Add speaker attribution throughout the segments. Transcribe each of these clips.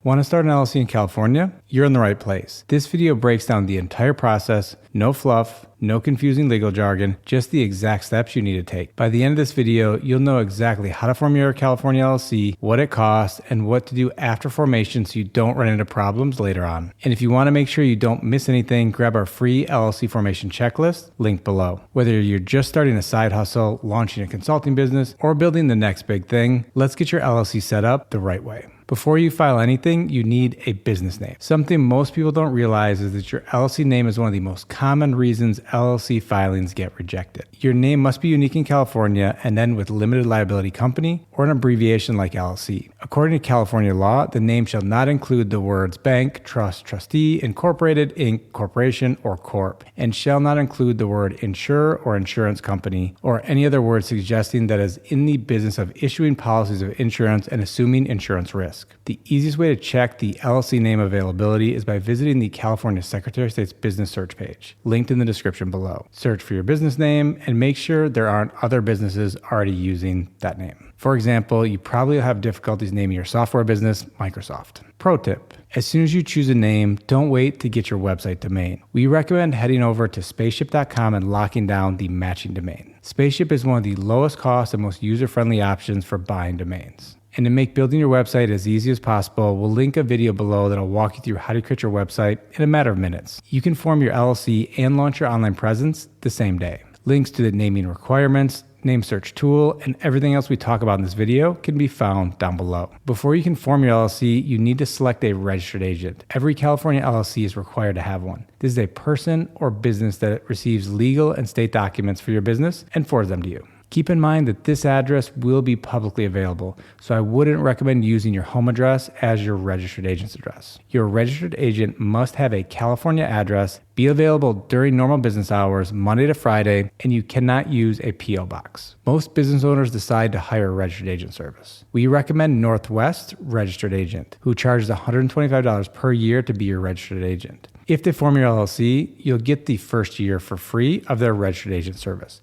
Speaker 1: Want to start an LLC in California? You're in the right place. This video breaks down the entire process, no fluff, no confusing legal jargon, just the exact steps you need to take. By the end of this video, you'll know exactly how to form your California LLC, what it costs, and what to do after formation so you don't run into problems later on. And if you want to make sure you don't miss anything, grab our free LLC formation checklist, linked below. Whether you're just starting a side hustle, launching a consulting business, or building the next big thing, let's get your LLC set up the right way. Before you file anything, you need a business name. Something most people don't realize is that your LLC name is one of the most common reasons LLC filings get rejected. Your name must be unique in California and end with limited liability company or an abbreviation like LLC. According to California law, the name shall not include the words bank, trust, trustee, incorporated, inc., corporation, or corp, and shall not include the word insurer or insurance company or any other word suggesting that is in the business of issuing policies of insurance and assuming insurance risk. The easiest way to check the LLC name availability is by visiting the California Secretary of State's business search page, linked in the description below. Search for your business name and make sure there aren't other businesses already using that name. For example, you probably have difficulties naming your software business Microsoft. Pro tip: as soon as you choose a name, don't wait to get your website domain. We recommend heading over to spaceship.com and locking down the matching domain. Spaceship is one of the lowest cost and most user-friendly options for buying domains. And to make building your website as easy as possible, we'll link a video below that'll walk you through how to create your website in a matter of minutes. You can form your LLC and launch your online presence the same day. Links to the naming requirements, name search tool, and everything else we talk about in this video can be found down below. Before you can form your LLC, you need to select a registered agent. Every California LLC is required to have one. This is a person or business that receives legal and state documents for your business and forwards them to you. Keep in mind that this address will be publicly available, so I wouldn't recommend using your home address as your registered agent's address. Your registered agent must have a California address, be available during normal business hours, Monday to Friday, and you cannot use a P.O. box. Most business owners decide to hire a registered agent service. We recommend Northwest Registered Agent, who charges $125 per year to be your registered agent. If they form your LLC, you'll get the first year for free of their registered agent service.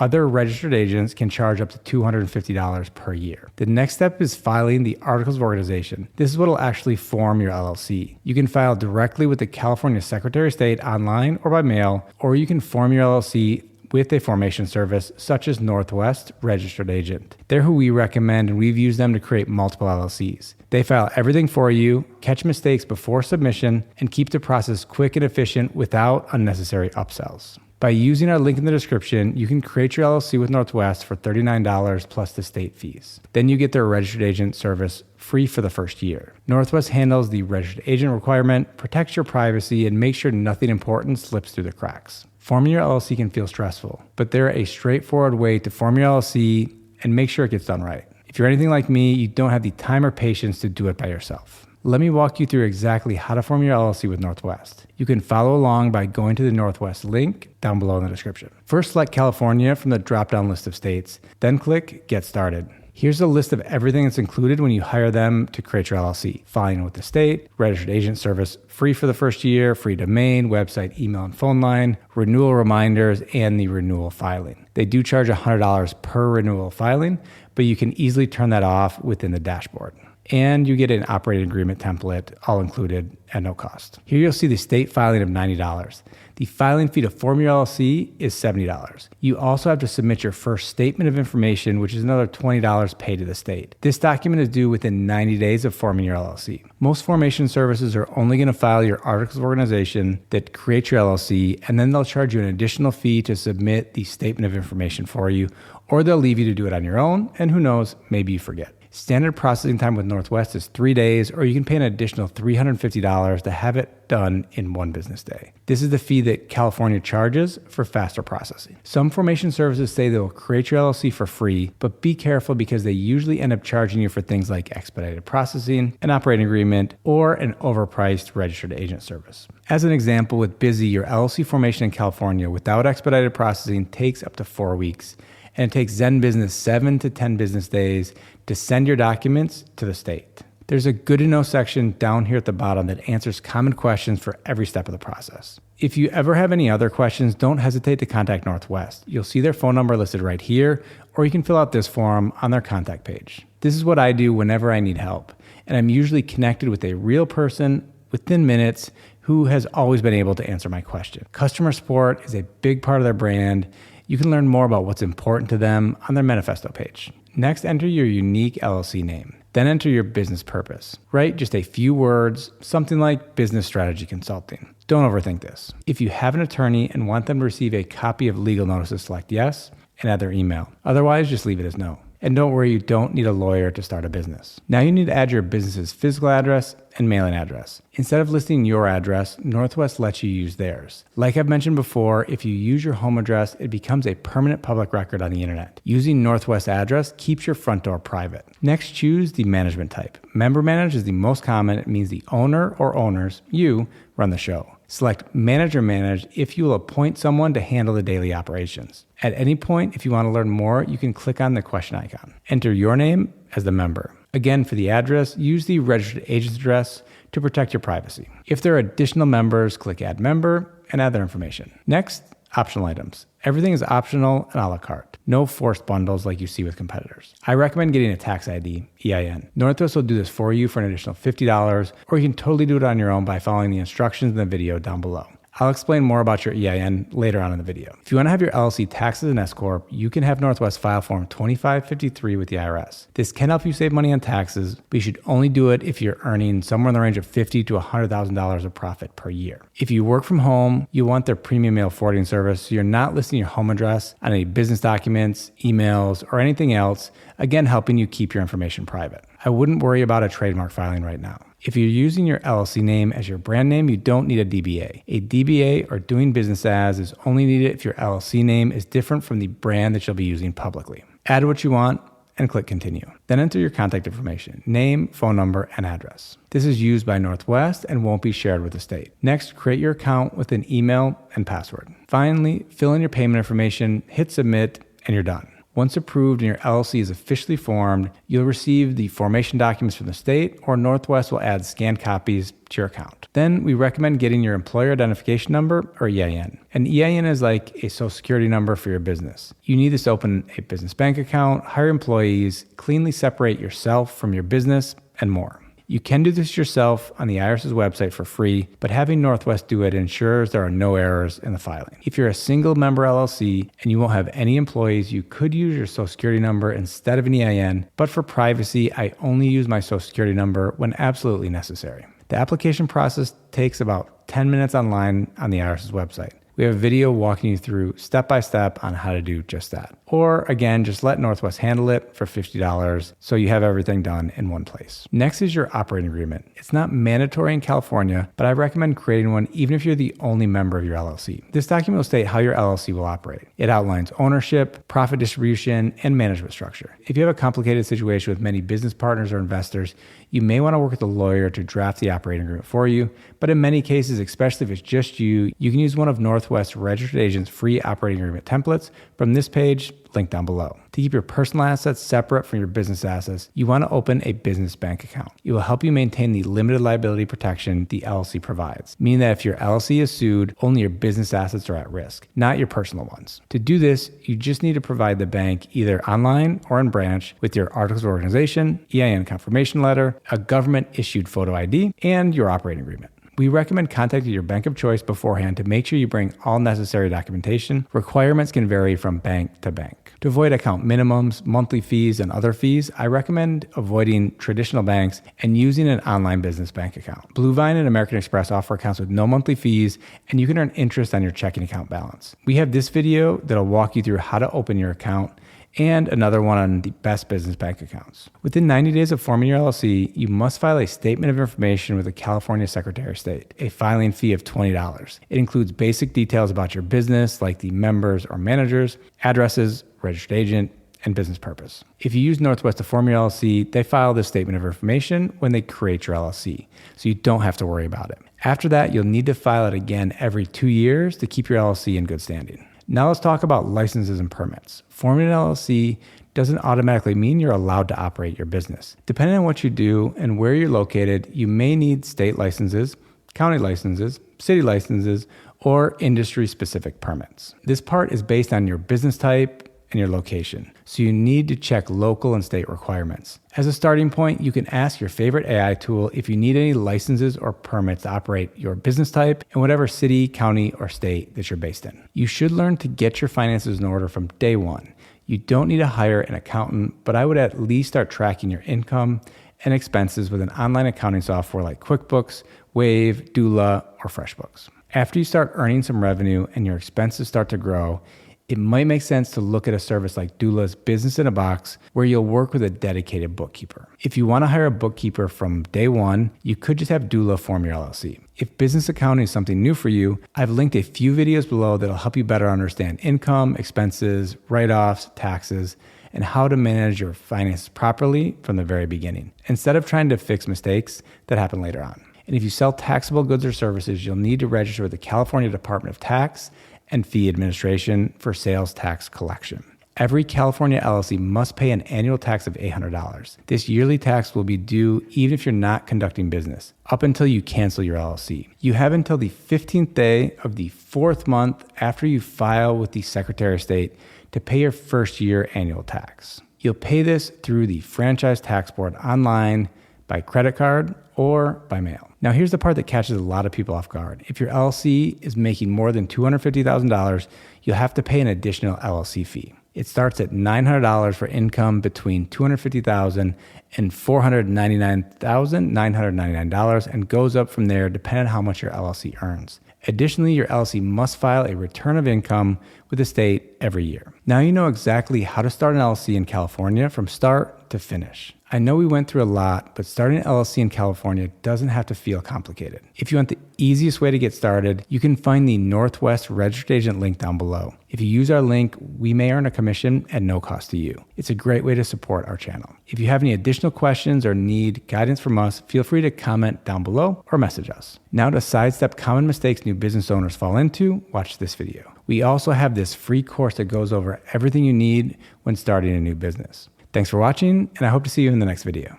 Speaker 1: Other registered agents can charge up to $250 per year. The next step is filing the Articles of Organization. This is what will actually form your LLC. You can file directly with the California Secretary of State online or by mail, or you can form your LLC with a formation service such as Northwest Registered Agent. They're who we recommend, and we've used them to create multiple LLCs. They file everything for you, catch mistakes before submission, and keep the process quick and efficient without unnecessary upsells. By using our link in the description, you can create your LLC with Northwest for $39 plus the state fees. Then you get their registered agent service free for the first year. Northwest handles the registered agent requirement, protects your privacy, and makes sure nothing important slips through the cracks. Forming your LLC can feel stressful, but they're a straightforward way to form your LLC and make sure it gets done right. If you're anything like me, you don't have the time or patience to do it by yourself. Let me walk you through exactly how to form your LLC with Northwest. You can follow along by going to the Northwest link down below in the description. First, select California from the drop-down list of states, then click Get Started. Here's a list of everything that's included when you hire them to create your LLC. Filing with the state, registered agent service free for the first year, free domain, website, email, and phone line, renewal reminders, and the renewal filing. They do charge $100 per renewal filing, but you can easily turn that off within the dashboard. And you get an operating agreement template, all included at no cost. Here you'll see the state filing of $90. The filing fee to form your LLC is $70. You also have to submit your first statement of information, which is another $20 paid to the state. This document is due within 90 days of forming your LLC. Most formation services are only going to file your Articles of Organization that create your LLC, and then they'll charge you an additional fee to submit the statement of information for you, or they'll leave you to do it on your own, and who knows, maybe you forget. Standard processing time with Northwest is 3 days, or you can pay an additional $350 to have it done in 1 business day. This is the fee that California charges for faster processing. Some formation services say they will create your LLC for free, but be careful because they usually end up charging you for things like expedited processing, an operating agreement, or an overpriced registered agent service. As an example, with Busy, your LLC formation in California without expedited processing takes up to 4 weeks, and it takes Zen Business 7 to 10 business days to send your documents to the state. There's a good to know section down here at the bottom that answers common questions for every step of the process. If you ever have any other questions, don't hesitate to contact Northwest. You'll see their phone number listed right here, or you can fill out this form on their contact page. This is what I do whenever I need help. and I'm usually connected with a real person within minutes who has always been able to answer my question. Customer support is a big part of their brand. You can learn more about what's important to them on their manifesto page. Next, enter your unique LLC name. Then enter your business purpose. Write just a few words, something like business strategy consulting. Don't overthink this. If you have an attorney and want them to receive a copy of legal notices, select yes and add their email. Otherwise, just leave it as no. And don't worry, you don't need a lawyer to start a business. Now you need to add your business's physical address and mailing address. Instead of listing your address, Northwest lets you use theirs. Like I've mentioned before, if you use your home address, it becomes a permanent public record on the internet. Using Northwest address keeps your front door private. Next, choose the management type. Member managed is the most common. It means the owner or owners, you, run the show. Select manager managed if you will appoint someone to handle the daily operations. At any point, if you want to learn more, you can click on the question icon. Enter your name as the member. Again, for the address, use the registered agent's address to protect your privacy. If there are additional members, click add member and add their information. Next, optional items. Everything is optional and a la carte. No forced bundles like you see with competitors. I recommend getting a tax ID, EIN. Northwest will do this for you for an additional $50, or you can totally do it on your own by following the instructions in the video down below. I'll explain more about your EIN later on in the video. If you want to have your LLC taxed as an S-Corp, you can have Northwest file Form 2553 with the IRS. This can help you save money on taxes, but you should only do it if you're earning somewhere in the range of $50,000 to $100,000 of profit per year. If you work from home, you want their premium mail forwarding service, so you're not listing your home address on any business documents, emails, or anything else, again helping you keep your information private. I wouldn't worry about a trademark filing right now. If you're using your LLC name as your brand name, you don't need a DBA. A DBA, or doing business as, is only needed if your LLC name is different from the brand that you'll be using publicly. Add what you want and click continue. Then enter your contact information, name, phone number, and address. This is used by Northwest and won't be shared with the state. Next, create your account with an email and password. Finally, fill in your payment information, hit submit, and you're done. Once approved and your LLC is officially formed, you'll receive the formation documents from the state, or Northwest will add scanned copies to your account. Then we recommend getting your employer identification number, or EIN. An EIN is like a social security number for your business. You need this to open a business bank account, hire employees, cleanly separate yourself from your business, and more. You can do this yourself on the IRS's website for free, but having Northwest do it ensures there are no errors in the filing. If you're a single member LLC and you won't have any employees, you could use your social security number instead of an EIN, but for privacy, I only use my social security number when absolutely necessary. The application process takes about 10 minutes online on the IRS's website. We have a video walking you through step-by-step on how to do just that. Or again, just let Northwest handle it for $50 so you have everything done in one place. Next is your operating agreement. It's not mandatory in California, but I recommend creating one even if you're the only member of your LLC. This document will state how your LLC will operate. It outlines ownership, profit distribution, and management structure. If you have a complicated situation with many business partners or investors, you may want to work with a lawyer to draft the operating agreement for you, but in many cases, especially if it's just you, you can use one of Northwest's registered agents' free operating agreement templates from this page, linked down below. To keep your personal assets separate from your business assets, you want to open a business bank account. It will help you maintain the limited liability protection the LLC provides, meaning that if your LLC is sued, only your business assets are at risk, not your personal ones. To do this, you just need to provide the bank either online or in branch with your articles of organization, EIN confirmation letter, a government-issued photo ID, and your operating agreement. We recommend contacting your bank of choice beforehand to make sure you bring all necessary documentation. Requirements can vary from bank to bank. To avoid account minimums, monthly fees, and other fees, I recommend avoiding traditional banks and using an online business bank account. Bluevine and American Express offer accounts with no monthly fees, and you can earn interest on your checking account balance. We have this video that'll walk you through how to open your account, and another one on the best business bank accounts. Within 90 days of forming your LLC, you must file a statement of information with the California Secretary of State, a filing fee of $20. It includes basic details about your business, like the members or managers, addresses, registered agent, and business purpose. If you use Northwest to form your LLC, they file this statement of information when they create your LLC, so you don't have to worry about it. After that, you'll need to file it again every 2 years to keep your LLC in good standing. Now let's talk about licenses and permits. Forming an LLC doesn't automatically mean you're allowed to operate your business. Depending on what you do and where you're located, you may need state licenses, county licenses, city licenses, or industry-specific permits. This part is based on your business type and your location. So you need to check local and state requirements. As a starting point, you can ask your favorite AI tool if you need any licenses or permits to operate your business type in whatever city, county, or state that you're based in. You should learn to get your finances in order from day one. You don't need to hire an accountant, but I would at least start tracking your income and expenses with an online accounting software like QuickBooks, Wave, Doola, or FreshBooks. After you start earning some revenue and your expenses start to grow, it might make sense to look at a service like Doola's Business in a Box, where you'll work with a dedicated bookkeeper. If you want to hire a bookkeeper from day one, you could just have Doola form your LLC. If business accounting is something new for you, I've linked a few videos below that'll help you better understand income, expenses, write-offs, taxes, and how to manage your finances properly from the very beginning, instead of trying to fix mistakes that happen later on. And if you sell taxable goods or services, you'll need to register with the California Department of Tax and Fee Administration for sales tax collection. Every California LLC must pay an annual tax of $800. This yearly tax will be due even if you're not conducting business, up until you cancel your LLC. You have until the 15th day of the 4th month after you file with the Secretary of State to pay your first year annual tax. You'll pay this through the Franchise Tax Board online, by credit card, or by mail. Now here's the part that catches a lot of people off guard. If your LLC is making more than $250,000, you'll have to pay an additional LLC fee. It starts at $900 for income between $250,000 and $499,999 and goes up from there depending on how much your LLC earns. Additionally, your LLC must file a return of income with the state every year. Now you know exactly how to start an LLC in California from start to finish. I know we went through a lot, but starting an LLC in California doesn't have to feel complicated. If you want the easiest way to get started, you can find the Northwest Registered Agent link down below. If you use our link, we may earn a commission at no cost to you. It's a great way to support our channel. If you have any additional questions or need guidance from us, feel free to comment down below or message us. Now to sidestep common mistakes new business owners fall into, watch this video. We also have this free course that goes over everything you need when starting a new business. Thanks for watching, and I hope to see you in the next video.